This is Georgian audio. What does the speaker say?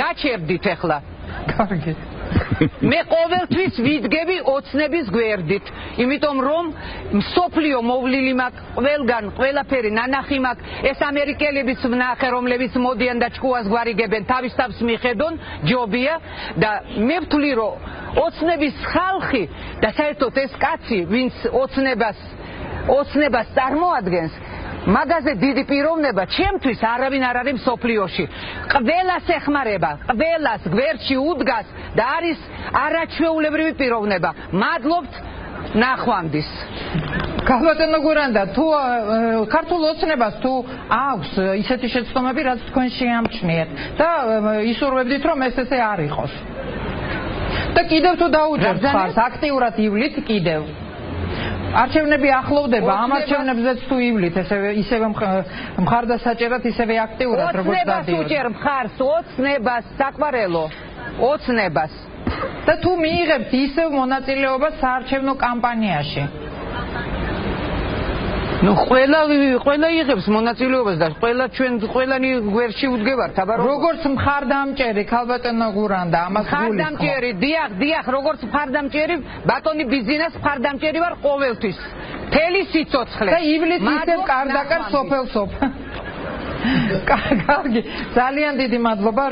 გაჩერდით ახლა. კარგი. მე ყოველთვის ვიდგები ოცნების გვერდით, იმიტომ რომ მსოფლიო მოვლილი მაქვს, ყველგან ყველაფერი ნანახი მაქვს, ეს ამერიკელებიც ვნახე, რომლებიც მოდიან და ჭკუას გვარიგებენ, თავის თავს მიხედონ, ჯობია და მე ვთვლი, რომ ოცნების ხალხი და საერთოდ ეს კაცი, ვინც ოცნებას წარმოადგენს, მაგაზე დიდი პიროვნება ჩემთვის არავინ არ არის მსოფლიოში. ყველას ეხმარება, ყველას გვერდში უდგას და არის არაჩვეულებრივი პიროვნება. მადლობთ ნახვამდის. ქალბატონო გურანდა, თუ ქართულ ოცნებას თუ აქვს ისეთი შეცდომები, რაც თქვენ შეამჩნიეთ და ისურვებდით, რომ ეს ესე არ იყოს. და კიდევ თუ დაუჯერთ ხარს, აქტიურად ივლით კიდევ. არჩევნები ახლოვდება, ამ არჩევნებზეც თუ ივლით, ისევე მხარდასაჭერად, ისევე აქტიურად, როგორც დადიოდი. ოცნებას უჭერ მხარს, ოცნებას, საყვარელო, ოცნებას. და თუ მიიღებთ ისევ მონაწილეობას საარჩევნო კამპანიაში. ნუ ყველა იღებს მონაწილეობას და ყველანი გვერდში უდგებართ, აბა როგორც მხარდამჭერი ქალბატონო გურანდა, ამას გულისხმობ. მხარდამჭერი, დიახ, როგორც მხარდამჭერი, ბატონი ბიზნეს მხარდამჭერი ვარ ყოველთვის. მთელი სიცოცხლე. და ივლით ისევ კარდაკარ სოფელსოფ. კარგი, ძალიან დიდი მადლობა.